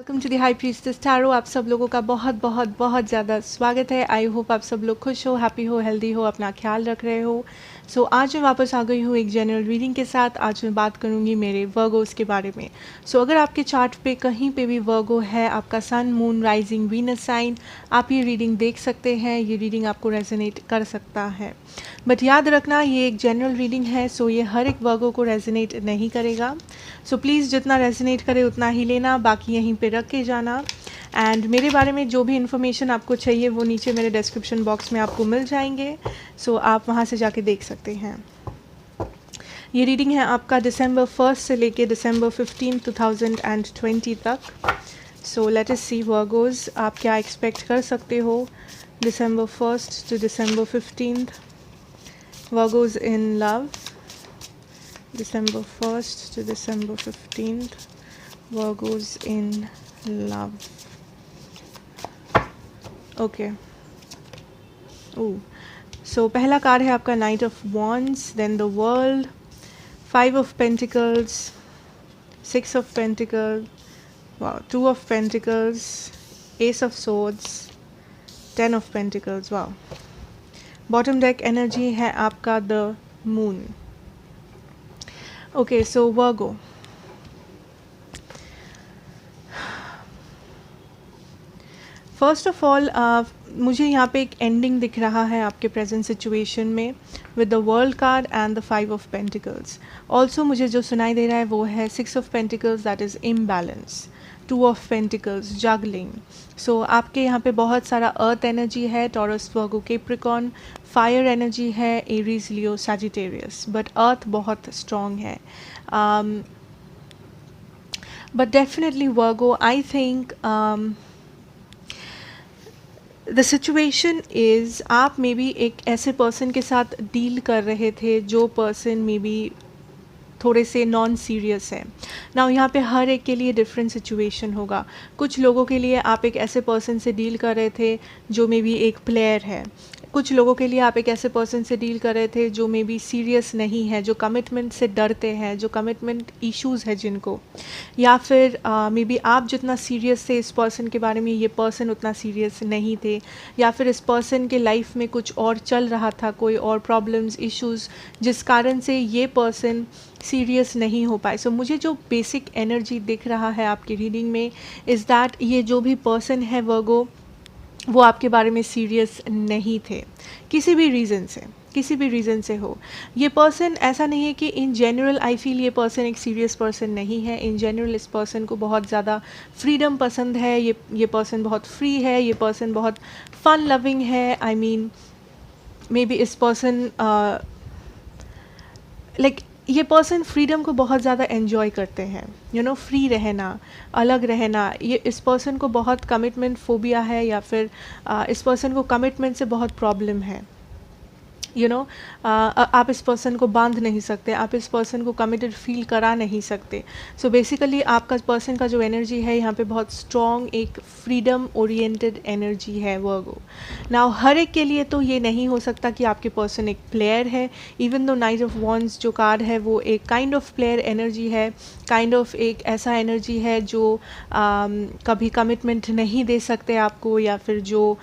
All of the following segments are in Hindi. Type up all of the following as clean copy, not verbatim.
Welcome to the high priestess tarot. आप सब लोगों का बहुत बहुत बहुत ज़्यादा स्वागत है। आई होप आप सब लोग खुश हो, हैप्पी हो, हेल्दी हो, अपना ख्याल रख रहे हो। आज मैं वापस आ गई हूँ एक जनरल रीडिंग के साथ। आज मैं बात करूँगी मेरे वर्गोस के बारे में। अगर आपके चार्ट पे कहीं पे भी वर्गो है, आपका सन, मून, राइजिंग, वीनस साइन, आप ये रीडिंग देख सकते हैं। ये रीडिंग आपको रेजोनेट कर सकता है, बट याद रखना ये एक जनरल रीडिंग है, ये हर एक वर्गो को रेजोनेट नहीं करेगा। प्लीज़ जितना रेजोनेट करे उतना ही लेना, बाकी यहीं पे रख के जाना। एंड मेरे बारे में जो भी इन्फॉर्मेशन आपको चाहिए वो नीचे मेरे डिस्क्रिप्शन बॉक्स में आपको मिल जाएंगे। आप वहाँ से जाके देख सकते हैं। ये रीडिंग है आपका दिसंबर 1 से लेके दिसंबर 15, 2020 तक। लेट अस सी वर्गोज, आप क्या एक्सपेक्ट कर सकते हो December 1 to December 15। Virgos in love, December 1st to December 15th, Virgos in love. Okay. पहला कार्ड है आपका knight of wands, then the world, 5 of pentacles, 6 of pentacle, 2 of pentacles, ace of swords, 10 of pentacles. Bottom deck energy है आपका the moon. Okay, so Virgo. First of all मुझे यहाँ पे एक एंडिंग दिख रहा है आपके प्रेजेंट सिचुएशन में with the world card and the 5 of pentacles. Also मुझे जो सुनाई दे रहा है वो है 6 of pentacles, that is imbalance, 2 of pentacles, juggling. आपके यहाँ पे बहुत सारा अर्थ एनर्जी है, टॉरस, वर्गो, कैप्रिकॉर्न, फायर एनर्जी है, Aries, Leo, Sagittarius, but earth बहुत स्ट्रॉन्ग है। But definitely Virgo, I think the situation is आप मे बी एक ऐसे पर्सन के साथ डील कर रहे थे जो पर्सन मे बी थोड़े से नॉन सीरियस है। नाउ यहाँ पे हर एक के लिए डिफरेंट सिचुएशन होगा। कुछ लोगों के लिए आप एक ऐसे पर्सन से डील कर रहे थे जो मे बी एक प्लेयर है। कुछ लोगों के लिए आप एक ऐसे पर्सन से डील कर रहे थे जो मे बी सीरियस नहीं है, जो कमिटमेंट से डरते हैं, जो कमिटमेंट इश्यूज़ है जिनको, या फिर मे बी आप जितना सीरियस थे इस पर्सन के बारे में ये पर्सन उतना सीरियस नहीं थे, या फिर इस पर्सन के लाइफ में कुछ और चल रहा था, कोई और प्रॉब्लम्स, इश्यूज़, जिस कारण से ये पर्सन सीरियस नहीं हो पाए। मुझे जो बेसिक एनर्जी दिख रहा है आपकी रीडिंग में इज़ दैट ये जो भी पर्सन है वर्गो, वो आपके बारे में सीरियस नहीं थे किसी भी रीज़न से हो। ये पर्सन, ऐसा नहीं है कि इन जनरल आई फील ये पर्सन एक सीरियस पर्सन नहीं है। इन जनरल इस पर्सन को बहुत ज़्यादा फ्रीडम पसंद है, ये पर्सन बहुत फ्री है, ये पर्सन बहुत फन लविंग है। आई मीन मे बी इस पर्सन लाइक ये पर्सन फ्रीडम को बहुत ज़्यादा एन्जॉय करते हैं, फ्री रहना, अलग रहना। ये इस पर्सन को बहुत कमिटमेंट फोबिया है, या फिर इस पर्सन को कमिटमेंट से बहुत प्रॉब्लम है। आप इस पर्सन को बांध नहीं सकते, आप इस पर्सन को कमिटेड फील करा नहीं सकते। बेसिकली आपका पर्सन का जो एनर्जी है यहाँ पे बहुत स्ट्रॉन्ग एक फ्रीडम ओरिएंटेड एनर्जी है वर्गो। नाउ हर एक के लिए तो ये नहीं हो सकता कि आपके पर्सन एक प्लेयर है। Even though night of wands जो कार्ड है वो एक काइंड ऑफ प्लेयर एनर्जी है, काइंड ऑफ एक ऐसा एनर्जी है जो कभी कमिटमेंट नहीं दे सकते आपको, या फिर जो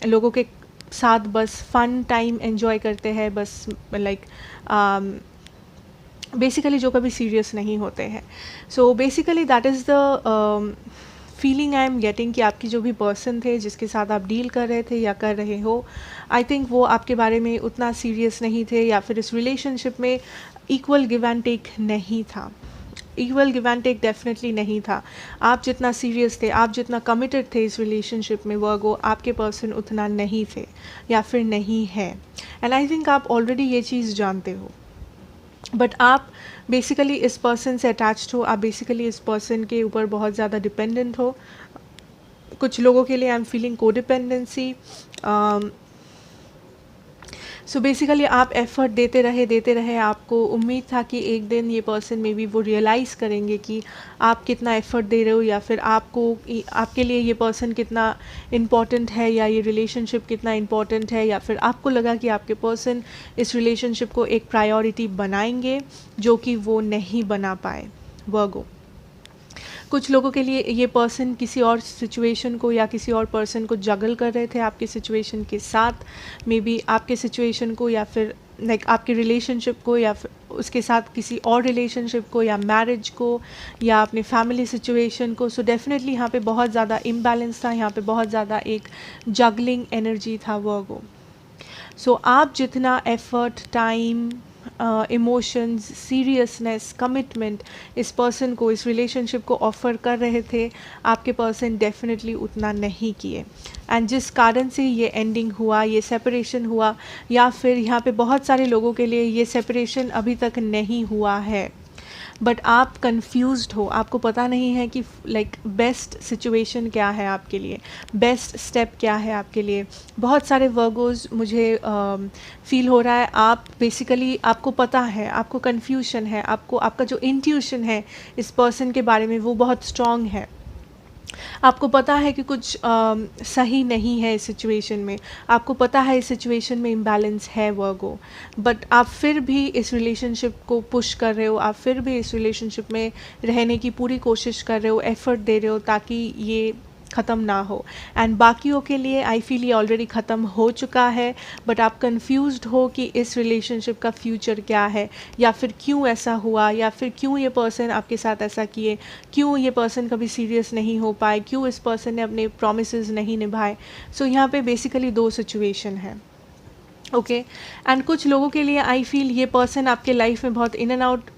लोगों के साथ बस फन टाइम एंजॉय करते हैं, बस लाइक बेसिकली जो कभी सीरियस नहीं होते हैं। Basically that is the feeling I am getting कि आपकी जो भी पर्सन थे जिसके साथ आप डील कर रहे थे या कर रहे हो, आई थिंक वो आपके बारे में उतना सीरियस नहीं थे, या फिर इस रिलेशनशिप में इक्वल गिव एंड टेक नहीं था। Equal give and take definitely नहीं था। आप जितना सीरियस थे, आप जितना कमिटेड थे इस रिलेशनशिप में वर्गो, आपके पर्सन उतना नहीं थे या फिर नहीं है। एंड आई थिंक आप ऑलरेडी ये चीज़ जानते हो, बट आप बेसिकली इस पर्सन से अटैच्ड हो, आप बेसिकली इस पर्सन के ऊपर बहुत ज़्यादा डिपेंडेंट हो। कुछ लोगों के लिए आई एम फीलिंग को डिपेंडेंसी। बेसिकली आप एफ़र्ट देते रहे, आपको उम्मीद था कि एक दिन ये पर्सन में भी वो रियलाइज़ करेंगे कि आप कितना एफ़र्ट दे रहे हो, या फिर आपके लिए ये पर्सन कितना इम्पॉर्टेंट है, या ये रिलेशनशिप कितना इम्पॉर्टेंट है, या फिर आपको लगा कि आपके पर्सन इस रिलेशनशिप को एक प्रायोरिटी बनाएंगे जो कि वो नहीं बना पाए वर्गो। कुछ लोगों के लिए ये पर्सन किसी और सिचुएशन को या किसी और पर्सन को जगल कर रहे थे आपके सिचुएशन के साथ, मे बी आपके सिचुएशन को या फिर लाइक आपके रिलेशनशिप को या फिर उसके साथ किसी और रिलेशनशिप को या मैरिज को या अपने फैमिली सिचुएशन को। सो डेफिनेटली यहाँ पे बहुत ज़्यादा इम्बैलेंस था, यहाँ पे बहुत ज़्यादा एक जगलिंग एनर्जी था वर्गो। सो आप जितना effort, time, emotions, seriousness, commitment इस पर्सन को, इस रिलेशनशिप को ऑफ़र कर रहे थे, आपके पर्सन डेफिनेटली उतना नहीं किए। एंड जिस कारण से ये एंडिंग हुआ, ये सेपरेशन हुआ, या फिर यहाँ पे बहुत सारे लोगों के लिए ये सेपरेशन अभी तक नहीं हुआ है, बट आप कंफ्यूज्ड हो, आपको पता नहीं है कि लाइक बेस्ट सिचुएशन क्या है आपके लिए, बेस्ट स्टेप क्या है आपके लिए। बहुत सारे वर्गोज़ मुझे फील हो रहा है आप बेसिकली, आपको पता है, आपको कन्फ्यूजन है, आपको आपका जो इंट्यूशन है इस पर्सन के बारे में वो बहुत स्ट्रॉन्ग है। आपको पता है कि कुछ सही नहीं है इस सिचुएशन में, आपको पता है इस सिचुएशन में इम्बैलेंस है वर्गो, बट आप फिर भी इस रिलेशनशिप को पुश कर रहे हो, आप फिर भी इस रिलेशनशिप में रहने की पूरी कोशिश कर रहे हो, एफर्ट दे रहे हो ताकि ये ख़त्म ना हो। एंड बाकियों के लिए आई फील ये ऑलरेडी ख़त्म हो चुका है, बट आप कंफ्यूज्ड हो कि इस रिलेशनशिप का फ्यूचर क्या है, या फिर क्यों ऐसा हुआ, या फिर क्यों ये पर्सन आपके साथ ऐसा किए, क्यों ये पर्सन कभी सीरियस नहीं हो पाए, क्यों इस पर्सन ने अपने प्रोमिसेस नहीं निभाए। सो यहाँ पे बेसिकली दो सिचुएशन है, ओके। एंड कुछ लोगों के लिए आई फील ये पर्सन आपके लाइफ में बहुत इन एंड आउट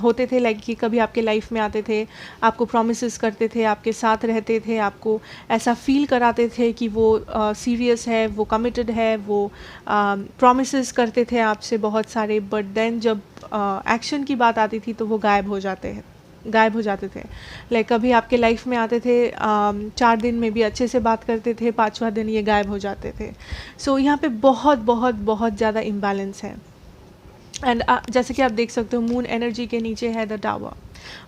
होते थे, लाइक कि कभी आपके लाइफ में आते थे, आपको प्रॉमिसेस करते थे, आपके साथ रहते थे, आपको ऐसा फील कराते थे कि वो सीरियस है, वो कमिटेड है, वो प्रॉमिसेस करते थे आपसे बहुत सारे, बट देन जब एक्शन की बात आती थी तो वो गायब हो जाते थे। लाइक कभी आपके लाइफ में आते थे, 4 दिन में भी अच्छे से बात करते थे, 5वां दिन ये गायब हो जाते थे। सो यहाँ पे बहुत बहुत बहुत ज़्यादा इम्बैलेंस है। एंड जैसे कि आप देख सकते हो, मून एनर्जी के नीचे है द टावर,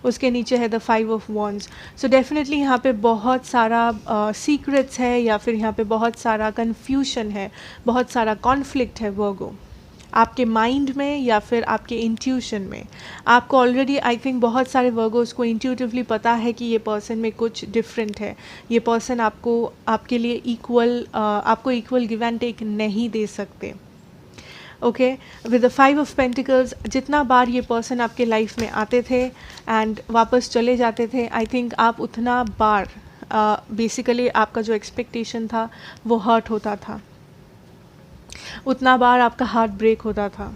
उसके नीचे है the 5 of wands. So definitely यहाँ पे बहुत सारा सीक्रेट्स है, या फिर यहाँ पे बहुत सारा कन्फ्यूजन है, बहुत सारा कॉन्फ्लिक्ट है वर्गो, आपके माइंड में या फिर आपके इंट्यूशन में। आपको ऑलरेडी आई थिंक बहुत सारे वर्गोस को इंट्यूटिवली पता है कि ये पर्सन में कुछ डिफरेंट है, ये पर्सन आपके लिए आपको इक्वल गिव एंड टेक नहीं दे सकते, okay. With the 5 of pentacles, जितना बार ये पर्सन आपके लाइफ में आते थे एंड वापस चले जाते थे, आई थिंक आप उतना बार बेसिकली आपका जो एक्सपेक्टेशन था वो हर्ट होता था, उतना बार आपका हार्ट ब्रेक होता था।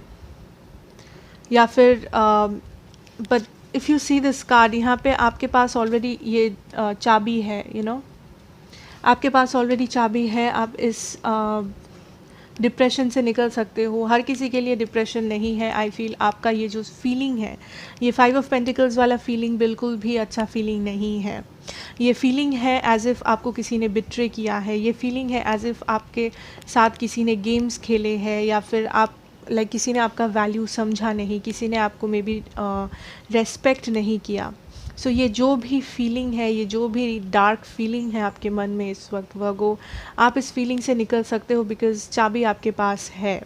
या फिर but if you see this card, यहाँ पे आपके पास ऑलरेडी ये चाबी है, आपके पास ऑलरेडी चाबी है, आप इस डिप्रेशन से निकल सकते हो। हर किसी के लिए डिप्रेशन नहीं है, आई फील आपका ये जो फीलिंग है, ये 5 ऑफ पेंटिकल्स वाला फीलिंग बिल्कुल भी अच्छा फीलिंग नहीं है। ये फीलिंग है एज इफ़ आपको किसी ने बिट्रे किया है, ये फीलिंग है एज इफ़ आपके साथ किसी ने गेम्स खेले हैं, या फिर आप किसी ने आपका वैल्यू समझा नहीं, किसी ने आपको मे बी रेस्पेक्ट नहीं किया। सो ये जो भी फीलिंग है, ये जो भी डार्क फीलिंग है आपके मन में इस वक्त वर्गो, आप इस फीलिंग से निकल सकते हो बिकॉज चाबी आपके पास है,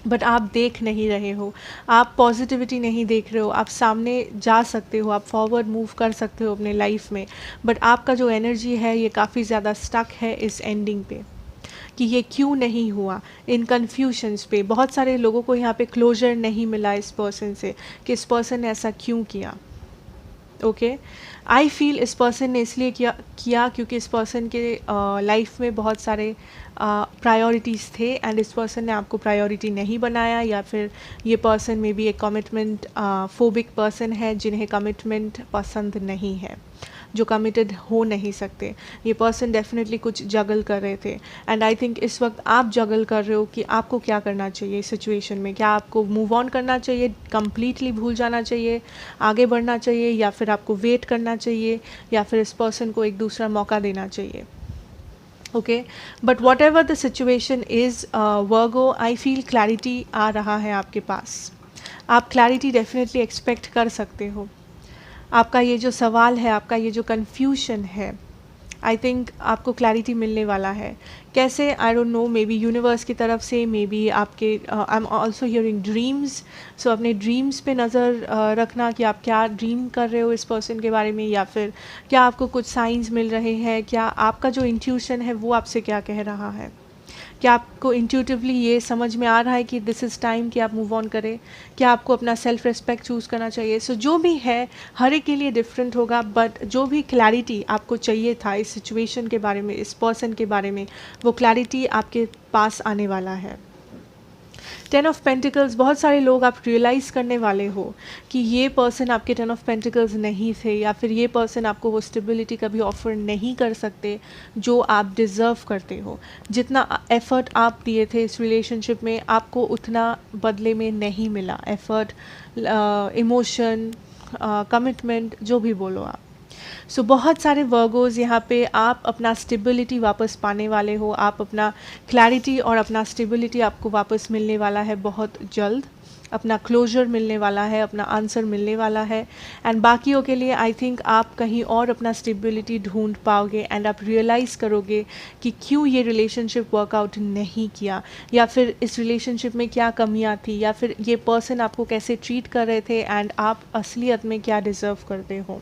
बट आप देख नहीं रहे हो, आप पॉजिटिविटी नहीं देख रहे हो, आप सामने जा सकते हो, आप फॉरवर्ड मूव कर सकते हो अपने लाइफ में, बट आपका जो एनर्जी है ये काफ़ी ज़्यादा स्टक है इस एंडिंग पे कि ये क्यों नहीं हुआ, इन कन्फ्यूजन्स पे। बहुत सारे लोगों को यहाँ पे क्लोजर नहीं मिला इस पर्सन से कि इस पर्सन ने ऐसा क्यों किया, ओके। आई फील इस पर्सन ने इसलिए किया क्योंकि इस पर्सन के लाइफ में बहुत सारे प्रायोरिटीज़ थे एंड इस पर्सन ने आपको प्रायोरिटी नहीं बनाया, या फिर ये पर्सन में भी एक कमिटमेंट फोबिक पर्सन है, जिन्हें कमिटमेंट पसंद नहीं है, जो कमिटेड हो नहीं सकते। ये पर्सन डेफिनेटली कुछ जगल कर रहे थे एंड आई थिंक इस वक्त आप जगल कर रहे हो कि आपको क्या करना चाहिए इस सिचुएशन में। क्या आपको मूव ऑन करना चाहिए, कंप्लीटली भूल जाना चाहिए, आगे बढ़ना चाहिए, या फिर आपको वेट करना चाहिए, या फिर इस पर्सन को एक दूसरा मौका देना चाहिए, okay. But whatever the situation is Virgo, I feel clarity आ रहा है आपके पास, आप क्लैरिटी डेफिनेटली एक्सपेक्ट कर सकते हो। आपका ये जो सवाल है, आपका ये जो कन्फ्यूजन है, आई थिंक आपको क्लैरिटी मिलने वाला है। कैसे, I don't know, maybe universe की तरफ से, मे बी आपके, I am also hearing dreams. So अपने ड्रीम्स पे नज़र रखना कि आप क्या ड्रीम कर रहे हो इस पर्सन के बारे में, या फिर क्या आपको कुछ साइंस मिल रहे हैं, क्या आपका जो इंट्यूशन है वो आपसे क्या कह रहा है। क्या आपको इंट्यूटिवली ये समझ में आ रहा है कि दिस इज़ टाइम कि आप मूव ऑन करें, क्या आपको अपना सेल्फ रिस्पेक्ट चूज़ करना चाहिए। सो जो भी है, हर एक के लिए डिफरेंट होगा, बट जो भी क्लैरिटी आपको चाहिए था इस सिचुएशन के बारे में, इस पर्सन के बारे में, वो क्लैरिटी आपके पास आने वाला है। 10 ऑफ पेंटिकल्स, बहुत सारे लोग आप रियलाइज़ करने वाले हो कि ये पर्सन आपके 10 ऑफ पेंटिकल्स नहीं थे, या फिर ये पर्सन आपको वो स्टेबिलिटी कभी ऑफर नहीं कर सकते जो आप डिज़र्व करते हो। जितना एफ़र्ट आप दिए थे इस रिलेशनशिप में, आपको उतना बदले में नहीं मिला। एफ़र्ट, इमोशन, कमिटमेंट, जो भी बोलो आप। सो बहुत सारे वर्गोज़ यहाँ पे आप अपना स्टेबिलिटी वापस पाने वाले हो, आप अपना क्लैरिटी और अपना स्टेबिलिटी आपको वापस मिलने वाला है बहुत जल्द। अपना क्लोजर मिलने वाला है, अपना आंसर मिलने वाला है। एंड बाकियों के लिए आई थिंक आप कहीं और अपना स्टेबिलिटी ढूंढ पाओगे, एंड आप रियलाइज़ करोगे कि क्यों ये रिलेशनशिप वर्कआउट नहीं किया, या फिर इस रिलेशनशिप में क्या कमियां थी, या फिर ये पर्सन आपको कैसे ट्रीट कर रहे थे, एंड आप असलियत में क्या डिज़र्व करते हो।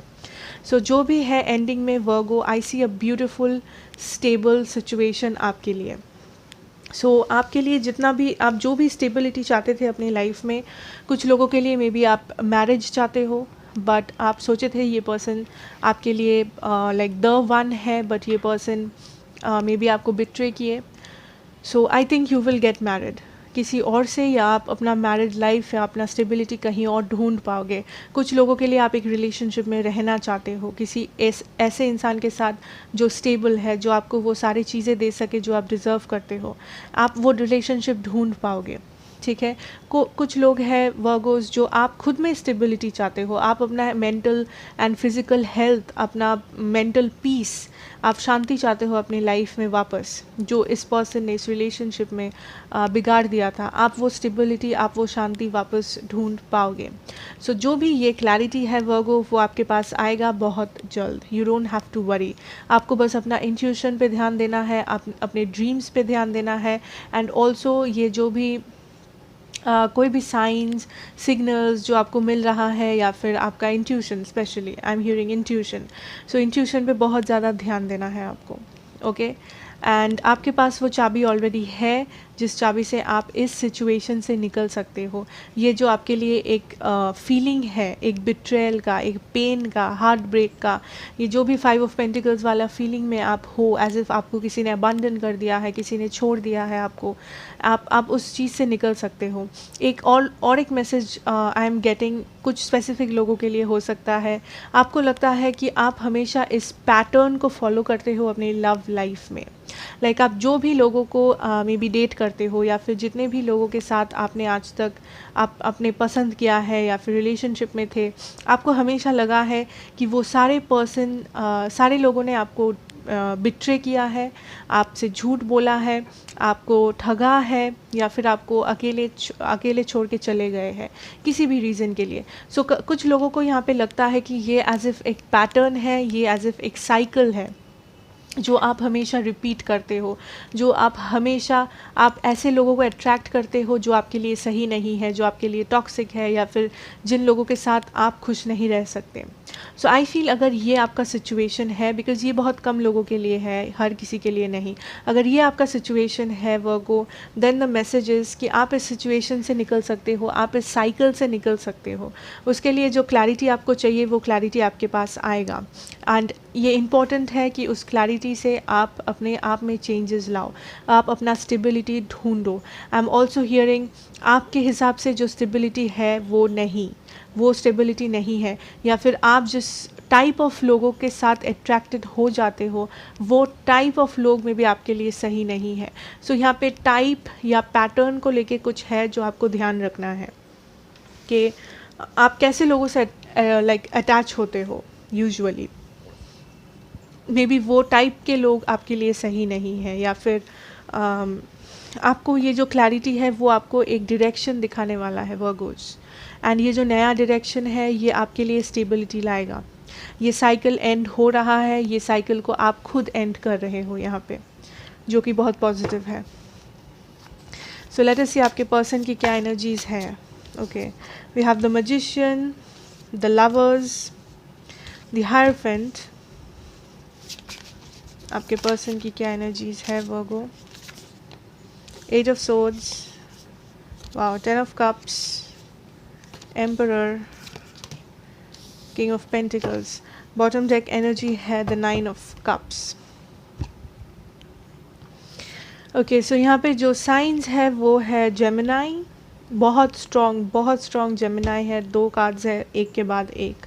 सो जो भी है, एंडिंग में वर्गो, आई see a beautiful stable situation आपके लिए। सो आपके लिए जितना भी आप जो भी स्टेबिलिटी चाहते थे अपनी लाइफ में, कुछ लोगों के लिए मे बी आप मैरिज चाहते हो, बट आप सोचे थे ये पर्सन आपके लिए लाइक द वन है, बट ये पर्सन मे बी आपको बिट्रे किए। So I think you will get married किसी और से, या आप अपना मैरिड लाइफ या अपना स्टेबिलिटी कहीं और ढूंढ पाओगे। कुछ लोगों के लिए आप एक रिलेशनशिप में रहना चाहते हो किसी ऐसे इंसान के साथ जो स्टेबल है, जो आपको वो सारी चीज़ें दे सके जो आप डिज़र्व करते हो। आप वो रिलेशनशिप ढूंढ पाओगे, ठीक है। कुछ लोग हैं वर्गोस जो आप खुद में स्टेबिलिटी चाहते हो, आप अपना मेंटल एंड फिज़िकल हेल्थ, अपना मेंटल पीस, आप शांति चाहते हो अपनी लाइफ में वापस, जो इस पर्सन ने इस रिलेशनशिप में बिगाड़ दिया था। आप वो स्टेबिलिटी, आप वो शांति वापस ढूंढ पाओगे। सो जो भी ये क्लैरिटी है वर्गो, वो आपके पास आएगा बहुत जल्द। You don't have to worry. आपको बस अपना इंट्यूशन पे ध्यान देना है, अपने ड्रीम्स पे ध्यान देना है, एंड ऑल्सो ये जो भी कोई भी साइंस, सिग्नल्स जो आपको मिल रहा है, या फिर आपका intuition, specially I am hearing intuition. So intuition पे बहुत ज़्यादा ध्यान देना है आपको, ओके। एंड आपके पास वो चाबी ऑलरेडी है, जिस चाबी से आप इस सिचुएशन से निकल सकते हो। ये जो आपके लिए एक फीलिंग है, एक बिट्रेयल का, एक पेन का, हार्ट ब्रेक का, ये जो भी 5 ऑफ पेंटिकल्स वाला फीलिंग में आप हो, एज इफ़ आपको किसी ने अबंडन कर दिया है, किसी ने छोड़ दिया है आपको, आप उस चीज़ से निकल सकते हो। एक और एक मैसेज आई एम गेटिंग, कुछ स्पेसिफिक लोगों के लिए हो सकता है। आपको लगता है कि आप हमेशा इस पैटर्न को फॉलो करते हो अपनी लव लाइफ में। लाइक आप जो भी लोगों को मे बी डेट करते हो, या फिर जितने भी लोगों के साथ आपने आज तक आप अपने पसंद किया है या फिर रिलेशनशिप में थे, आपको हमेशा लगा है कि वो सारे पर्सन, सारे लोगों ने आपको बिट्रे किया है, आपसे झूठ बोला है, आपको ठगा है, या फिर आपको अकेले छोड़ के चले गए हैं किसी भी रीज़न के लिए। सो कुछ लोगों को यहाँ पे लगता है कि ये एज इफ़ एक पैटर्न है, ये एज इफ़ एक साइकिल है जो आप हमेशा रिपीट करते हो, जो आप हमेशा, आप ऐसे लोगों को अट्रैक्ट करते हो जो आपके लिए सही नहीं है, जो आपके लिए टॉक्सिक है, या फिर जिन लोगों के साथ आप खुश नहीं रह सकते। सो आई फील अगर ये आपका सिचुएशन है, बिकॉज़ ये बहुत कम लोगों के लिए है, हर किसी के लिए नहीं, अगर ये आपका सिचुएशन है वर्गो, देन द मैसेज इज़ कि आप इस सिचुएशन से निकल सकते हो, आप इस साइकिल से निकल सकते हो। उसके लिए जो क्लैरिटी आपको चाहिए, वो क्लैरिटी आपके पास आएगा। एंड ये इम्पॉर्टेंट है कि उस क्लैरिटी से आप अपने आप में चेंजेस लाओ, आप अपना स्टेबिलिटी ढूंढो। आई एम ऑल्सो हियरिंग, आपके हिसाब से जो स्टेबिलिटी है वो स्टेबिलिटी नहीं है, या फिर आप जिस टाइप ऑफ लोगों के साथ अट्रैक्टेड हो जाते हो, वो टाइप ऑफ लोग में भी आपके लिए सही नहीं है। सो यहाँ पे टाइप या पैटर्न को लेके कुछ है जो आपको ध्यान रखना है कि आप कैसे लोगों से लाइक अटैच होते हो। यूजुअली मे बी वो टाइप के लोग आपके लिए सही नहीं है, या फिर आपको ये जो क्लैरिटी है वो आपको एक डायरेक्शन दिखाने वाला है वर्गोस, एंड ये जो नया डायरेक्शन है ये आपके लिए स्टेबिलिटी लाएगा, ये साइकिल एंड हो रहा है, ये साइकिल को आप खुद एंड कर रहे हो यहाँ पे, जो कि बहुत पॉजिटिव है। सो लेट अस सी आपके पर्सन की क्या एनर्जीज है। Okay, we have the magician, the lovers, the hierophant. आपके पर्सन की क्या एनर्जीज है Virgo. 8 of swords, wow, 10 of cups, emperor, king of pentacles. Bottom deck energy है the 9 of cups. Okay, so यहाँ पे जो साइंस है वो है जेमिनाई, बहुत स्ट्रॉन्ग जेमिनाई है। 2 कार्ड्स है एक के बाद एक।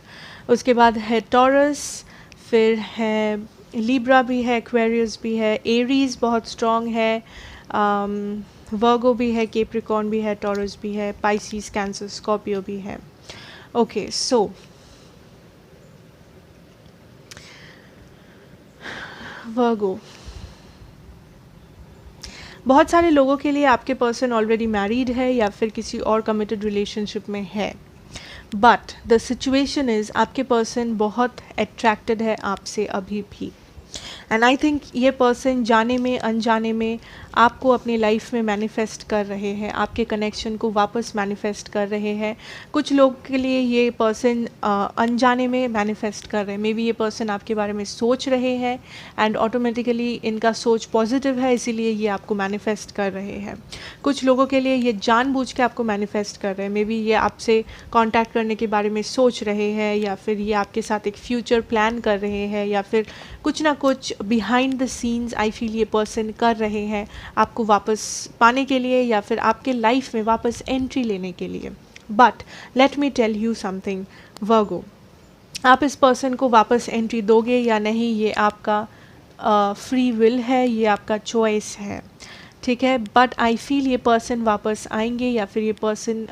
उसके बाद है टॉरस, फिर है लिब्रा भी है, एक्वेरियस भी है, एरीज बहुत स्ट्रॉन्ग है, वर्गो भी है, कैप्रिकॉर्न भी है, टॉरस भी है, पाइसिस, कैंसर, स्कॉर्पियो भी है। ओके, सो वर्गो, बहुत सारे लोगों के लिए आपके पर्सन ऑलरेडी मैरिड है या फिर किसी और कमिटेड रिलेशनशिप में है, बट द सिचुएशन इज़ आपके पर्सन बहुत अट्रैक्टेड है आपसे अभी भी। एंड आई थिंक ये पर्सन जाने में अनजाने में आपको अपनी लाइफ में मैनिफेस्ट कर रहे हैं, आपके कनेक्शन को वापस मैनिफेस्ट कर रहे हैं। कुछ लोग के लिए ये पर्सन अनजाने में मैनिफेस्ट कर रहे हैं। मे बी ये पर्सन आपके बारे में सोच रहे हैं एंड ऑटोमेटिकली इनका सोच पॉजिटिव है, इसीलिए ये आपको मैनिफेस्ट कर रहे हैं। कुछ लोगों के लिए ये जानबूझ के आपको मैनिफेस्ट कर रहे हैं। मे बी ये आपसे कांटेक्ट करने के बारे में सोच रहे हैं, या फिर ये आपके साथ एक फ्यूचर प्लान कर रहे हैं, या फिर कुछ ना कुछ behind the scenes I feel ये पर्सन कर रहे हैं आपको वापस पाने के लिए, या फिर आपके लाइफ में वापस एंट्री लेने के लिए। But let me tell you something Virgo, आप इस पर्सन को वापस एंट्री दोगे या नहीं ये आपका फ्री विल है, ये आपका चॉइस है, ठीक है। बट आई फील ये पर्सन वापस आएंगे, या फिर ये पर्सन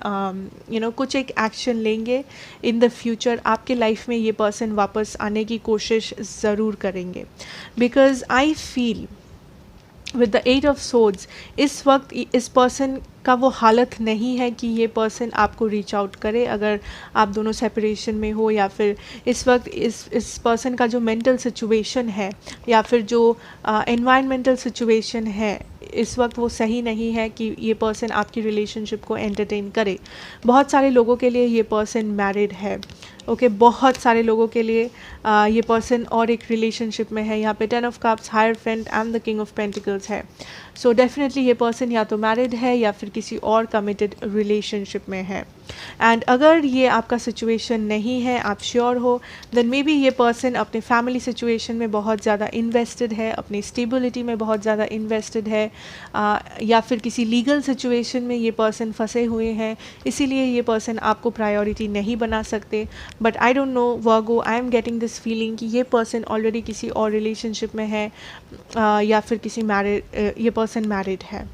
कुछ एक एक्शन लेंगे इन द फ्यूचर। आपके लाइफ में ये पर्सन वापस आने की कोशिश ज़रूर करेंगे, because I feel with the 8 of swords इस वक्त इस पर्सन का वो हालत नहीं है कि ये पर्सन आपको रीच आउट करे अगर आप दोनों सेपरेशन में हो, या फिर इस वक्त इस पर्सन का जो मेंटल सिचुएशन है या फिर जो एनवायरमेंटल सिचुएशन है इस वक्त वो सही नहीं है कि ये पर्सन आपकी रिलेशनशिप को एंटरटेन करे। बहुत सारे लोगों के लिए ये पर्सन मैरिड है, ओके, बहुत सारे लोगों के लिए ये पर्सन और एक रिलेशनशिप में है। यहाँ पे 10 of cups, hierophant and the king of pentacles है। सो डेफिनेटली ये पर्सन या तो मैरिड है या फिर किसी और कमिटेड रिलेशनशिप में है। एंड अगर ये आपका सिचुएशन नहीं है, आप श्योर हो, देन मे बी ये पर्सन अपने फैमिली सिचुएशन में बहुत ज़्यादा इन्वेस्टेड है, अपनी स्टेबिलिटी में बहुत ज़्यादा इन्वेस्टेड है, या फिर किसी लीगल सिचुएशन में ये पर्सन फंसे हुए हैं, इसीलिए ये पर्सन आपको प्रायोरिटी नहीं बना सकते। But I don't no Virgo, I am getting this feeling कि ये पर्सन ऑलरेडी किसी और रिलेशनशिप में है, या फिर किसी ये पर्सन मैरिड है,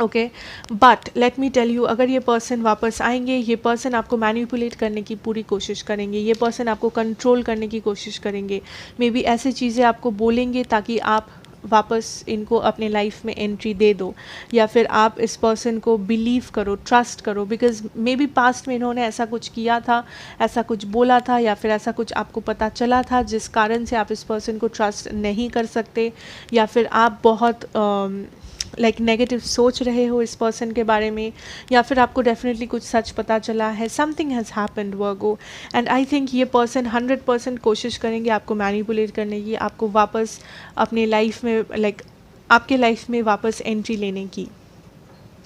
okay. But let me tell you, अगर ये पर्सन वापस आएंगे, ये पर्सन आपको मैनिपुलेट करने की पूरी कोशिश करेंगे, ये पर्सन आपको कंट्रोल करने की कोशिश करेंगे। मे बी ऐसी चीज़ें आपको बोलेंगे ताकि आप वापस इनको अपने लाइफ में एंट्री दे दो, या फिर आप इस पर्सन को बिलीव करो, ट्रस्ट करो, बिकॉज मे बी पास्ट में इन्होंने ऐसा कुछ किया था, ऐसा कुछ बोला था, या फिर ऐसा कुछ आपको पता चला था जिस कारण से आप इस पर्सन को ट्रस्ट नहीं कर सकते, या फिर आप बहुत नेगेटिव सोच रहे हो इस पर्सन के बारे में, या फिर आपको डेफिनेटली कुछ सच पता चला है। Something has happened Virgo, and I think ये पर्सन 100% कोशिश करेंगे आपको मैनिपुलेट करने की, आपको वापस अपने लाइफ में आपके लाइफ में वापस एंट्री लेने की।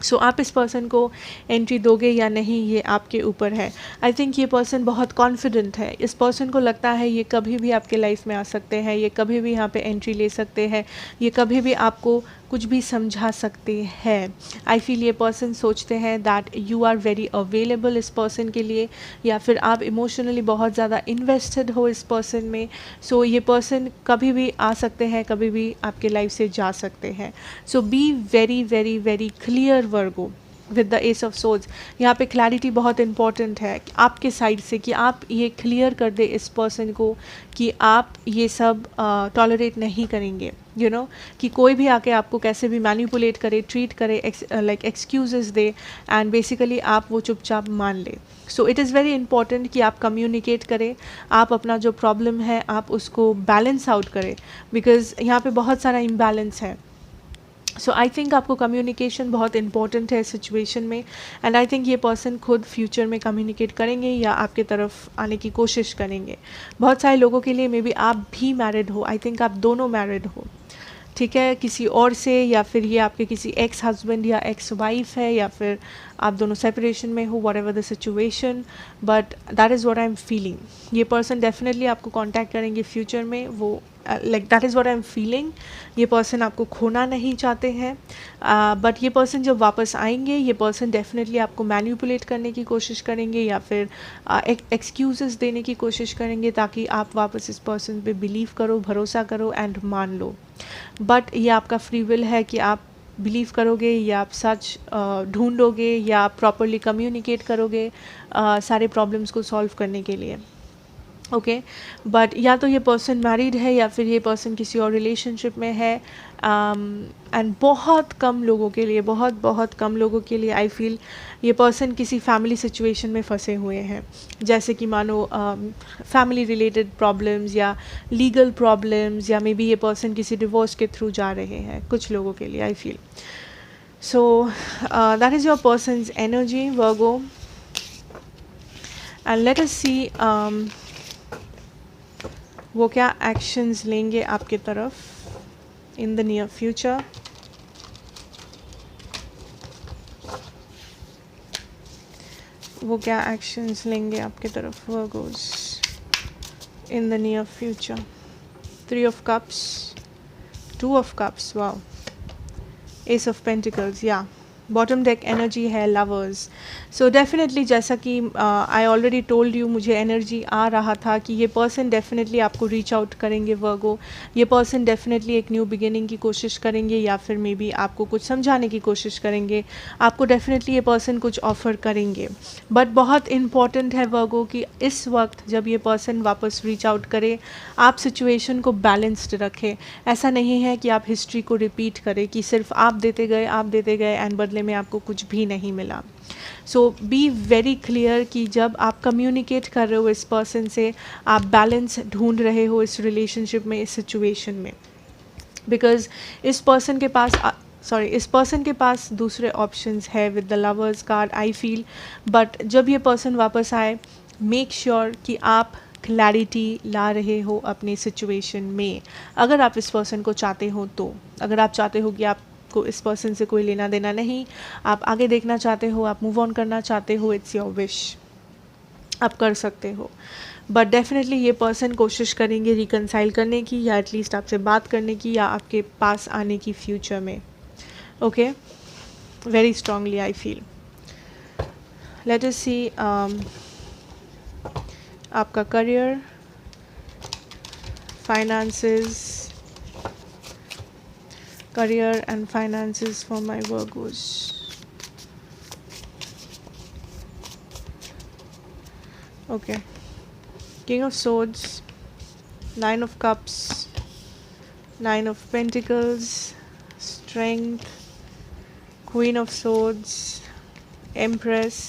सो आप इस पर्सन को एंट्री दोगे या नहीं ये आपके ऊपर है। आई थिंक ये पर्सन बहुत कॉन्फिडेंट है, इस पर्सन को लगता है ये कभी भी आपके लाइफ में आ सकते हैं, ये कभी भी यहाँ पे एंट्री ले सकते हैं, ये कभी भी आपको कुछ भी समझा सकते हैं। आई फील ये पर्सन सोचते हैं that you are very available इस पर्सन के लिए, या फिर आप इमोशनली बहुत ज़्यादा इन्वेस्टेड हो इस पर्सन में। सो ये पर्सन कभी भी आ सकते हैं, कभी भी आपके लाइफ से जा सकते हैं। So be very very very clear Virgo, with the ace of swords. यहाँ पे क्लैरिटी बहुत इंपॉर्टेंट है आपके साइड से कि आप ये क्लियर कर दे इस पर्सन को कि आप ये सब टॉलरेट नहीं करेंगे, यू नो, कि कोई भी आके आपको कैसे भी मैनिपुलेट करे, ट्रीट करे, like excuses they, and basically आप वो चुपचाप मान ले। So it is very important कि आप कम्युनिकेट करें, आप अपना जो प्रॉब्लम है आप उसको बैलेंस आउट करें, बिकॉज यहाँ पे बहुत सारा इम्बैलेंस है। सो आई थिंक आपको कम्युनिकेशन बहुत इंपॉर्टेंट है इस सिचुएशन में, एंड आई थिंक ये पर्सन खुद फ्यूचर में कम्युनिकेट करेंगे या आपके तरफ आने की कोशिश करेंगे। बहुत सारे लोगों के लिए मे बी आप भी मैरिड हो, आई थिंक आप दोनों मैरिड हो, ठीक है, किसी और से, या फिर ये आपके किसी एक्स हस्बैंड या एक्स वाइफ है, या फिर आप दोनों सेपरेशन में हो, what ever the situation, but that is what I am feeling. ये पर्सन डेफिनेटली आपको कॉन्टैक्ट करेंगे फ्यूचर में, वो like that is what I am feeling. ये पर्सन आपको खोना नहीं चाहते हैं, बट ये पर्सन जब वापस आएंगे ये पर्सन डेफिनेटली आपको मैनिपुलेट करने की कोशिश करेंगे या फिर एक्सक्यूजेस देने की कोशिश करेंगे ताकि आप वापस इस पर्सन पे बिलीव करो, भरोसा करो एंड मान लो। बट ये आपका फ्री विल है कि आप बिलीव करोगे या आप सच ढूंढोगे या आप प्रॉपरली कम्युनिकेट करोगे सारे प्रॉब्लम्स को सॉल्व करने के लिए। ओके, बट या तो ये पर्सन मैरिड है या फिर ये पर्सन किसी और रिलेशनशिप में है, एंड बहुत कम लोगों के लिए, बहुत कम लोगों के लिए आई फील ये पर्सन किसी फैमिली सिचुएशन में फंसे हुए हैं, जैसे कि मानो फैमिली रिलेटेड प्रॉब्लम्स या लीगल प्रॉब्लम्स, या मे बी ये पर्सन किसी डिवोर्स के थ्रू जा रहे हैं कुछ लोगों के लिए I feel. So that is your person's energy Virgo, and let us see वो क्या एक्शंस लेंगे आपके तरफ इन द नियर फ्यूचर। वो क्या एक्शंस लेंगे आपके तरफ Virgo's in the near future. 3 of cups, 2 of cups, wow, S of pentacles, या बॉटम डेक एनर्जी है लवर्स। सो डेफिनेटली जैसा कि आई ऑलरेडी टोल्ड यू, मुझे एनर्जी आ रहा था कि ये पर्सन डेफिनेटली आपको रीच आउट करेंगे वर्गो। ये पर्सन डेफिनेटली एक न्यू बिगिनिंग की कोशिश करेंगे या फिर मे बी आपको कुछ समझाने की कोशिश करेंगे, आपको डेफिनेटली ये पर्सन कुछ ऑफ़र करेंगे। बट बहुत इंपॉर्टेंट है वर्गो कि इस वक्त जब ये पर्सन वापस रीच आउट करे आप सिचुएशन को बैलेंस्ड रखें। ऐसा नहीं है कि आप हिस्ट्री को रिपीट करें कि सिर्फ आप देते गए एंड बदले में आपको कुछ भी नहीं मिला। सो बी वेरी क्लियर कि जब आप कम्युनिकेट कर रहे हो इस पर्सन से, आप बैलेंस ढूंढ रहे हो इस रिलेशनशिप में, इस सिचुएशन में, बिकॉज इस पर्सन के पास दूसरे ऑप्शंस है with the lovers card I feel. But जब ये पर्सन वापस आए, मेक श्योर कि आप क्लैरिटी ला रहे हो अपने सिचुएशन में, अगर आप इस पर्सन को चाहते हो तो। अगर आप चाहते हो कि आपको इस पर्सन से कोई लेना देना नहीं, आप आगे देखना चाहते हो, आप मूव ऑन करना चाहते हो, इट्स योर विश, आप कर सकते हो। बट डेफिनेटली ये पर्सन कोशिश करेंगे रिकनसाइल करने की या एटलीस्ट आपसे बात करने की या आपके पास आने की फ्यूचर में। Okay, very strongly I feel. Let us see आपका career, finances, career and finances for my Virgos. Okay, King of Swords, 9 of Cups, 9 of Pentacles, Strength, Queen of Swords, Empress,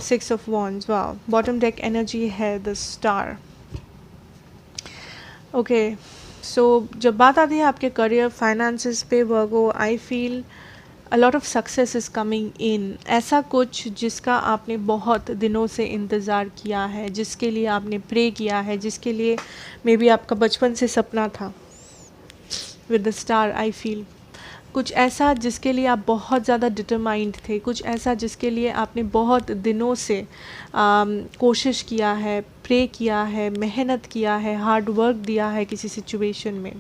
6 of Wands. Wow, bottom deck energy है the Star. Okay, सो जब बात आती है आपके करियर फाइनेंसेस पे Virgo, I feel a lot of success is coming in. ऐसा कुछ जिसका आपने बहुत दिनों से इंतज़ार किया है, जिसके लिए आपने प्रे किया है, जिसके लिए मे बी आपका बचपन से सपना था with the star I feel. कुछ ऐसा जिसके लिए आप बहुत ज़्यादा डिटरमाइंड थे, कुछ ऐसा जिसके लिए आपने बहुत दिनों से कोशिश किया है, प्रे किया है, मेहनत किया है, हार्ड वर्क दिया है किसी सिचुएशन में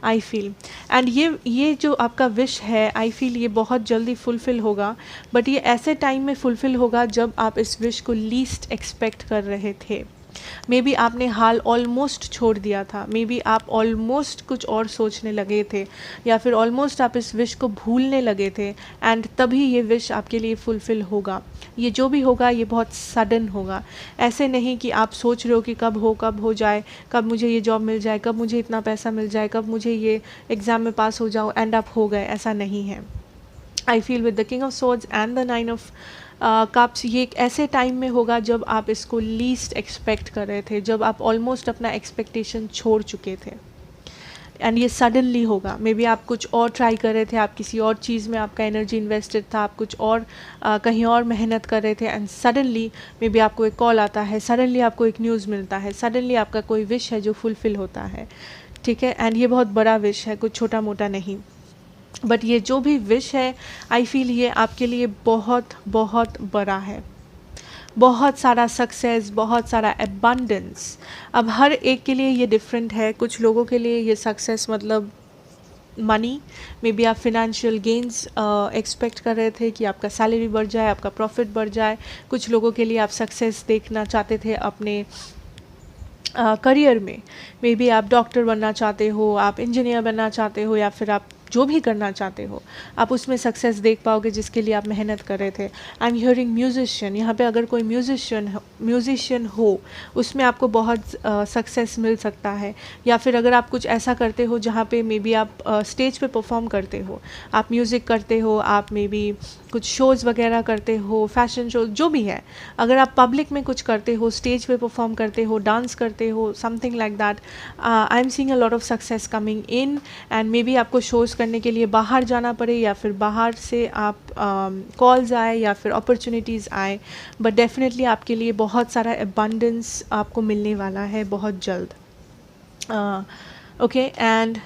आई फील। एंड ये जो आपका विश है आई फील ये बहुत जल्दी फुलफ़िल होगा, बट ये ऐसे टाइम में फुलफ़िल होगा जब आप इस विश को लीस्ट एक्सपेक्ट कर रहे थे। मे बी आपने हाल ऑलमोस्ट छोड़ दिया था, मे बी आप ऑलमोस्ट कुछ और सोचने लगे थे, या फिर ऑलमोस्ट आप इस विश को भूलने लगे थे, एंड तभी ये विश आपके लिए फुलफ़िल होगा। ये जो भी होगा ये बहुत सडन होगा। ऐसे नहीं कि आप सोच रहे हो कि कब हो जाए, कब मुझे ये जॉब मिल जाए, कब मुझे इतना पैसा मिल जाए, कब मुझे ये एग्ज़ाम में पास हो जाऊँ, एंड आप हो गए, ऐसा नहीं है। I feel with the king of swords and the nine of cups, ये एक ऐसे टाइम में होगा जब आप इसको लीस्ट एक्सपेक्ट कर रहे थे, जब आप ऑलमोस्ट अपना एक्सपेक्टेशन छोड़ चुके थे, एंड ये सडनली होगा। मे बी आप कुछ और ट्राई कर रहे थे, आप किसी और चीज़ में आपका एनर्जी इन्वेस्टेड था, आप कुछ और कहीं और मेहनत कर रहे थे, एंड सडनली मे बी आपको एक कॉल आता है, सडनली आपको एक न्यूज़ मिलता है, सडनली आपका कोई विश है जो फुलफ़िल होता है, ठीक है। एंड ये बहुत बड़ा विश है, कुछ छोटा मोटा नहीं। बट ये जो भी विश है, आई फील ये आपके लिए बहुत बहुत बड़ा है, बहुत सारा सक्सेस, बहुत सारा एबंडेंस। अब हर एक के लिए ये डिफरेंट है। कुछ लोगों के लिए ये सक्सेस मतलब मनी, मे बी आप फिनेंशियल गेंस एक्सपेक्ट कर रहे थे कि आपका सैलरी बढ़ जाए, आपका प्रॉफिट बढ़ जाए। कुछ लोगों के लिए आप सक्सेस देखना चाहते थे अपने करियर में, मे बी आप डॉक्टर बनना चाहते हो, आप इंजीनियर बनना चाहते हो, या फिर आप जो भी करना चाहते हो आप उसमें सक्सेस देख पाओगे जिसके लिए आप मेहनत कर रहे थे। आई एम हियरिंग म्यूजिशियन, यहाँ पे अगर कोई म्यूजिशियन हो उसमें आपको बहुत सक्सेस मिल सकता है, या फिर अगर आप कुछ ऐसा करते हो जहाँ पे मे बी आप स्टेज पे परफॉर्म करते हो, आप म्यूज़िक करते हो, आप मे बी कुछ शोज़ वगैरह करते हो, फैशन शो, जो भी है, अगर आप पब्लिक में कुछ करते हो, स्टेज पे परफॉर्म करते हो, डांस करते हो, something like that, I am seeing a lot of success coming in. And may be आपको शोज़ करने के लिए बाहर जाना पड़े, या फिर बाहर से आप कॉल्स आए, या फिर अपॉर्चुनिटीज़ आए, बट डेफिनेटली आपके लिए बहुत सारा अबंडेंस आपको मिलने वाला है बहुत जल्द। ओके, एंड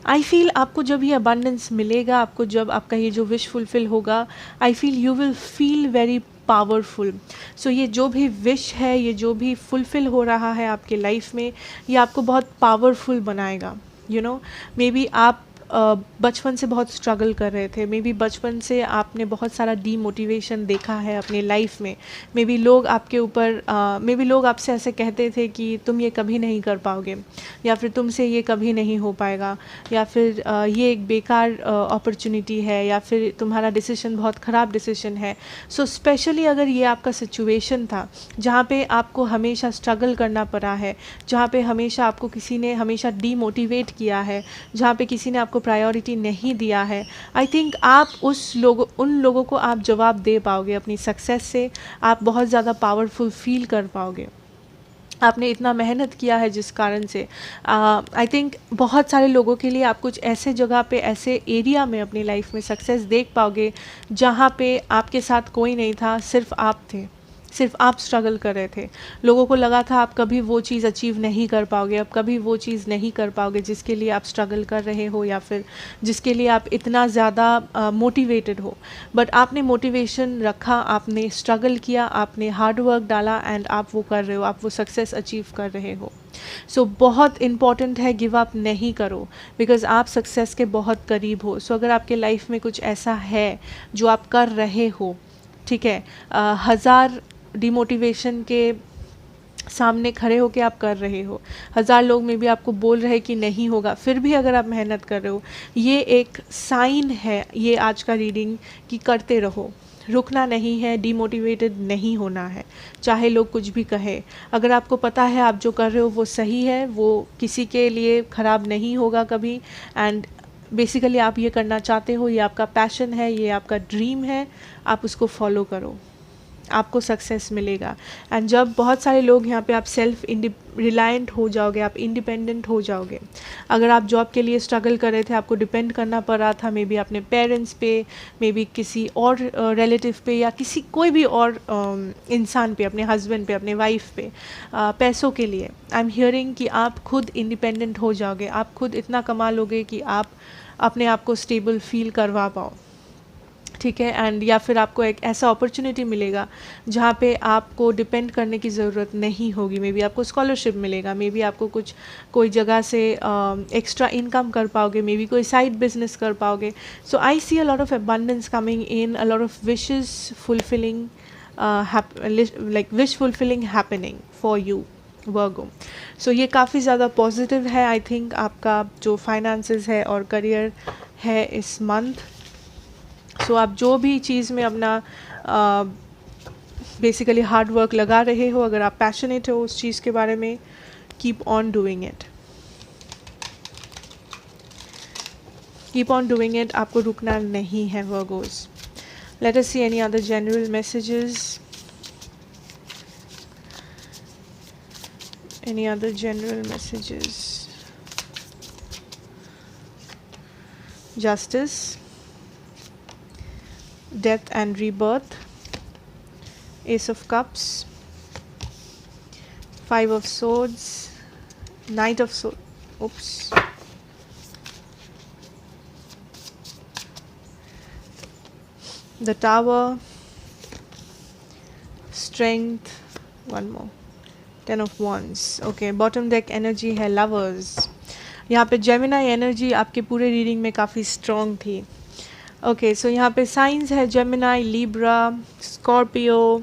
आई फील आपको जब ये अबंडेंस मिलेगा, आपको जब आपका ये जो विश फुलफ़िल होगा, I feel you will feel very powerful. So ये जो भी विश है, ये जो भी फुलफ़िल हो रहा है आपके लाइफ में, ये आपको बहुत पावरफुल बनाएगा। यू नो, मे बी आप बचपन से बहुत स्ट्रगल कर रहे थे, मे बी बचपन से आपने बहुत सारा डीमोटिवेशन देखा है अपने लाइफ में। मे बी लोग आपके ऊपर मे बी लोग आपसे ऐसे कहते थे कि तुम ये कभी नहीं कर पाओगे, या फिर तुमसे ये कभी नहीं हो पाएगा, या फिर ये एक बेकार अपॉर्चुनिटी है, या फिर तुम्हारा डिसीजन बहुत ख़राब डिसीजन है। सो स्पेशली अगर ये आपका सिचुएशन था जहाँ पे आपको हमेशा स्ट्रगल करना पड़ा है, जहाँ पे हमेशा आपको किसी ने हमेशा डीमोटिवेट किया है, जहाँ पे किसी ने आपको प्रायोरिटी नहीं दिया है, आई थिंक आप उन लोगों को आप जवाब दे पाओगे अपनी सक्सेस से। आप बहुत ज़्यादा पावरफुल फील कर पाओगे, आपने इतना मेहनत किया है जिस कारण से। आई थिंक बहुत सारे लोगों के लिए आप कुछ ऐसे जगह पे, ऐसे एरिया में अपनी लाइफ में सक्सेस देख पाओगे जहाँ पे आपके साथ कोई नहीं था, सिर्फ आप थे, सिर्फ आप स्ट्रगल कर रहे थे। लोगों को लगा था आप कभी वो चीज़ अचीव नहीं कर पाओगे, आप कभी वो चीज़ नहीं कर पाओगे जिसके लिए आप स्ट्रगल कर रहे हो, या फिर जिसके लिए आप इतना ज़्यादा मोटिवेटेड हो। बट आपने मोटिवेशन रखा, आपने स्ट्रगल किया, आपने हार्ड वर्क डाला, एंड आप वो कर रहे हो, आप वो सक्सेस अचीव कर रहे हो। सो बहुत इंपॉर्टेंट है, गिव अप नहीं करो, बिकॉज आप सक्सेस के बहुत करीब हो। सो अगर आपके लाइफ में कुछ ऐसा है जो आप कर रहे हो, ठीक है, 1000 डिमोटिवेशन के सामने खड़े होके आप कर रहे हो, 1000 लोग में भी आपको बोल रहे कि नहीं होगा, फिर भी अगर आप मेहनत कर रहे हो, ये एक साइन है, ये आज का रीडिंग, कि करते रहो, रुकना नहीं है, डीमोटिवेटेड नहीं होना है, चाहे लोग कुछ भी कहे। अगर आपको पता है आप जो कर रहे हो वो सही है, वो किसी के लिए ख़राब नहीं होगा कभी, एंड बेसिकली आप ये करना चाहते हो, ये आपका पैशन है, ये आपका ड्रीम है, आप उसको फॉलो करो, आपको सक्सेस मिलेगा। एंड जब बहुत सारे लोग यहाँ पे, आप सेल्फ रिलायंट हो जाओगे, आप इंडिपेंडेंट हो जाओगे। अगर आप जॉब के लिए स्ट्रगल कर रहे थे, आपको डिपेंड करना पड़ रहा था, मे बी अपने पेरेंट्स पे, मे बी किसी और रिलेटिव पे, या किसी कोई भी और इंसान पे, अपने हस्बैंड पे, अपने वाइफ पे, पैसों के लिए, आई एम हियरिंग कि आप खुद इंडिपेंडेंट हो जाओगे, आप खुद इतना कमा लोगे कि आप अपने आप को स्टेबल फील करवा पाओ, ठीक है। एंड या फिर आपको एक ऐसा अपॉर्चुनिटी मिलेगा जहाँ पे आपको डिपेंड करने की ज़रूरत नहीं होगी, मे बी आपको स्कॉलरशिप मिलेगा, मे बी आपको कोई जगह से एक्स्ट्रा इनकम कर पाओगे, मे बी कोई साइड बिजनेस कर पाओगे। So I see a lot of abundance coming in, a lot of wishes fulfilling, like wish fulfilling happening for you Virgo. So ये काफ़ी ज़्यादा पॉजिटिव है. आई थिंक आपका जो फाइनेंसेस है और करियर है इस मंथ. सो आप जो भी चीज़ में अपना बेसिकली हार्ड वर्क लगा रहे हो, अगर आप पैशनेट हो उस चीज़ के बारे में, keep on doing it. Keep on doing it. आपको रुकना नहीं है Virgo's. Late us see any other general messages. Any other general messages? Justice, death and rebirth, Ace of Cups, Five of Swords, Knight of Swords, the Tower, Strength, one more, Ten of Wands. Okay, bottom deck energy है Lovers. यहाँ पे Gemini एनर्जी आपके पूरे रीडिंग में काफ़ी स्ट्रॉन्ग थी. ओके, सो यहाँ पे साइंस है Gemini, Libra, Scorpio,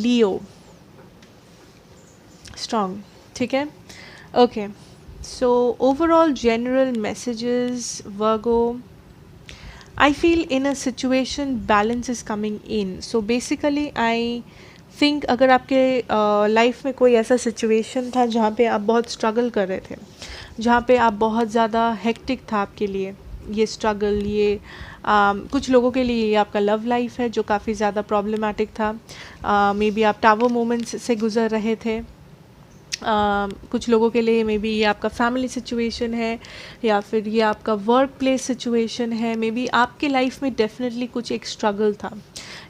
Leo, strong. ठीक है. Okay, so overall general messages Virgo. I feel in a situation balance is coming in. So basically I think अगर आपके लाइफ में कोई ऐसा सिचुएशन था जहाँ पे आप बहुत स्ट्रगल कर रहे थे, जहाँ पे आप बहुत ज़्यादा हेक्टिक था आपके लिए ये स्ट्रगल, ये कुछ लोगों के लिए ये आपका लव लाइफ है जो काफ़ी ज़्यादा प्रॉब्लमेटिक था. मे बी आप टावर मोमेंट्स से गुज़र रहे थे. कुछ लोगों के लिए मे बी ये आपका फैमिली सिचुएशन है, या फिर ये आपका वर्क प्लेस सिचुएशन है. मे बी आपके लाइफ में डेफिनेटली कुछ एक स्ट्रगल था,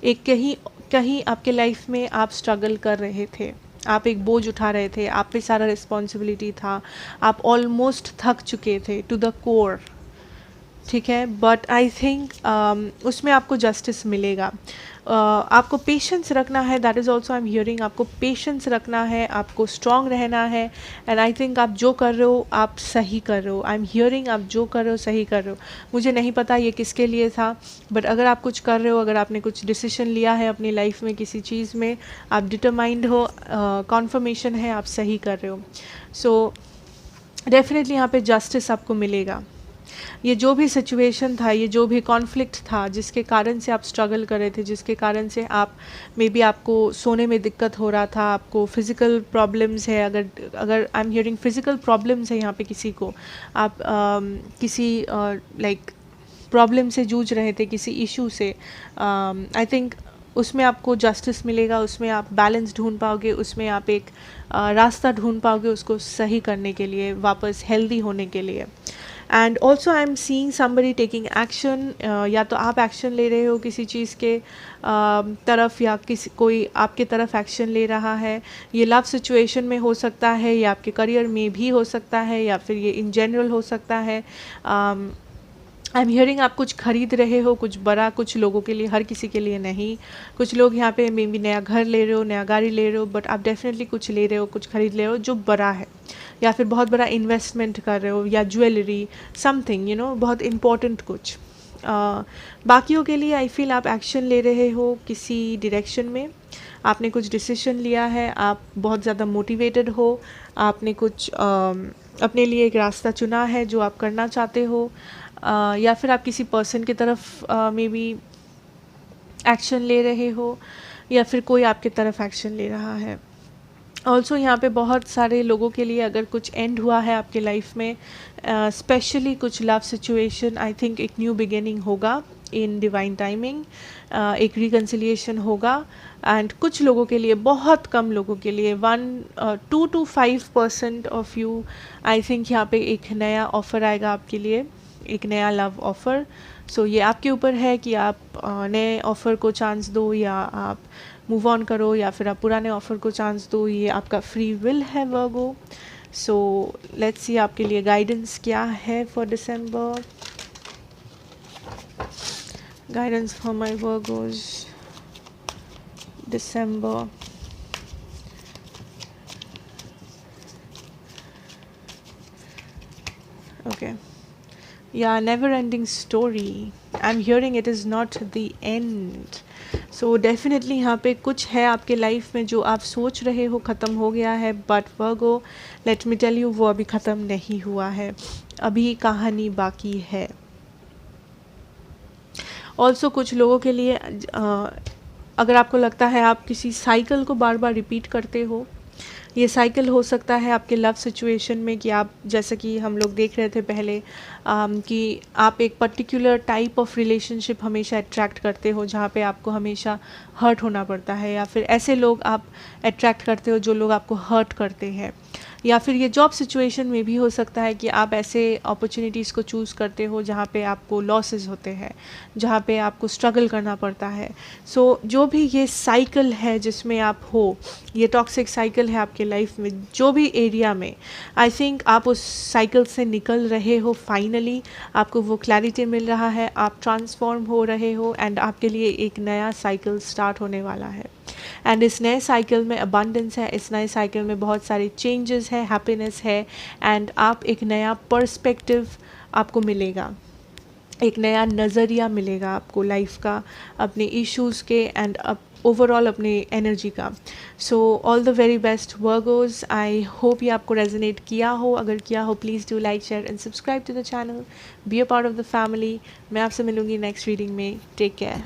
एक कहीं कहीं आपके लाइफ में आप स्ट्रगल कर रहे थे, आप एक बोझ उठा रहे थे, आप पे सारा रिस्पॉन्सिबिलिटी था, आप ऑलमोस्ट थक चुके थे टू द कोर. ठीक है, बट आई थिंक उसमें आपको जस्टिस मिलेगा. आपको पेशेंस रखना है. That is also I am hearing. आपको पेशेंस रखना है, आपको स्ट्रॉन्ग रहना है. एंड आई थिंक आप जो कर रहे हो आप सही कर रहे हो. आई एम हियरिंग आप जो कर रहे हो सही कर रहे हो. मुझे नहीं पता ये किसके लिए था, बट अगर आप कुछ कर रहे हो, अगर आपने कुछ डिसीजन लिया है अपनी लाइफ में किसी चीज़ में, आप डिटरमाइंड हो, कॉन्फर्मेशन है आप सही कर रहे हो. सो डेफिनेटली यहाँ पे जस्टिस आपको मिलेगा. ये जो भी सिचुएशन था, ये जो भी कॉन्फ्लिक्ट था जिसके कारण से आप स्ट्रगल कर रहे थे, जिसके कारण से आप मे बी आपको सोने में दिक्कत हो रहा था, आपको फिज़िकल प्रॉब्लम्स है, अगर आई एम हियरिंग फिज़िकल प्रॉब्लम्स है यहाँ पे किसी को, आप किसी लाइक प्रॉब्लम से जूझ रहे थे, किसी इशू से, आई थिंक उसमें आपको जस्टिस मिलेगा. उसमें आप बैलेंस ढूंढ पाओगे, उसमें आप एक रास्ता ढूंढ पाओगे उसको सही करने के लिए, वापस हेल्दी होने के लिए. And also I am seeing somebody taking action. या तो आप एक्शन ले रहे हो किसी चीज़ के तरफ, या कोई आपके तरफ एक्शन ले रहा है. ये लव सिचुएशन में हो सकता है, या आपके करियर में भी हो सकता है, या फिर ये इन जनरल हो सकता है. आई एम हियरिंग आप कुछ खरीद रहे हो, कुछ बड़ा, कुछ लोगों के लिए, हर किसी के लिए नहीं. कुछ लोग यहाँ पे मे बी नया घर ले रहे हो, नया गाड़ी ले रहे हो, बट आप डेफिनेटली कुछ ले रहे हो, कुछ खरीद ले रहे हो जो बड़ा है, या फिर बहुत बड़ा इन्वेस्टमेंट कर रहे हो, या ज्वेलरी, समथिंग यू नो, बहुत इम्पोर्टेंट कुछ. बाकियों के लिए आई फील आप एक्शन ले रहे हो किसी डायरेक्शन में, आपने कुछ डिसीजन लिया है, आप बहुत ज़्यादा मोटिवेटेड हो, आपने कुछ अपने लिए एक रास्ता चुना है जो आप करना चाहते हो, या फिर आप किसी पर्सन की तरफ मे बी एक्शन ले रहे हो, या फिर कोई आपके तरफ एक्शन ले रहा है. ऑल्सो यहाँ पे बहुत सारे लोगों के लिए अगर कुछ एंड हुआ है आपके लाइफ में, स्पेशली कुछ लव सिचुएशन, आई थिंक एक न्यू बिगिनिंग होगा इन डिवाइन टाइमिंग, एक रिकन्सिलिएशन होगा. एंड कुछ लोगों के लिए, बहुत कम लोगों के लिए, 2 to 5% of you, I think यहाँ पे एक नया ऑफ़र आएगा आपके लिए, एक नया लव ऑफ़र. सो ये आपके ऊपर है कि आप नए ऑफ़र को चांस दो, या आप मूव ऑन करो, या फिर आप पुराने ऑफ़र को चांस दो. ये आपका फ्री विल है वर्गो. सो लेट्स सी आपके लिए गाइडेंस क्या है for December. Guidance for my Virgos December. Okay, या never ending story. I am hearing it is not the end. So definitely यहाँ पे कुछ है आपके लाइफ में जो आप सोच रहे हो ख़त्म हो गया है, but Virgo let me tell you वो अभी ख़त्म नहीं हुआ है, अभी कहानी बाकी है। ऑल्सो कुछ लोगों के लिए अगर आपको लगता है आप किसी साइकिल को बार बार रिपीट करते हो, ये साइकिल हो सकता है आपके लव सिचुएशन में कि आप, जैसे कि हम लोग देख रहे थे पहले कि आप एक पर्टिकुलर टाइप ऑफ रिलेशनशिप हमेशा अट्रैक्ट करते हो जहाँ पे आपको हमेशा हर्ट होना पड़ता है, या फिर ऐसे लोग आप अट्रैक्ट करते हो जो लोग आपको हर्ट करते हैं, या फिर ये जॉब सिचुएशन में भी हो सकता है कि आप ऐसे अपॉर्चुनिटीज़ को चूज़ करते हो जहाँ पे आपको लॉसेस होते हैं, जहाँ पे आपको स्ट्रगल करना पड़ता है। सो जो भी ये साइकिल है जिसमें आप हो, ये टॉक्सिक साइकिल है आपके लाइफ में जो भी एरिया में, आई थिंक आप उस साइकिल से निकल रहे हो फाइनली, आपको वो क्लैरिटी मिल रहा है, आप ट्रांसफॉर्म हो रहे हो एंड आपके लिए एक नया साइकिल स्टार्ट होने वाला है। एंड इस नए साइकिल में अबंडेंस है, इस नए साइकिल में बहुत सारे चेंजेस है, हैप्पीनेस है, एंड आप एक नया पर्सपेक्टिव आपको मिलेगा, एक नया नज़रिया मिलेगा आपको लाइफ का, अपने इश्यूज़ के एंड ओवरऑल अपने एनर्जी का। So all the very best Virgos, I hope ये आपको रेजोनेट किया हो, अगर किया हो please do like share and subscribe to the channel, be a part of the family. मैं आपसे मिलूँगी नेक्स्ट रीडिंग में, टेक केयर।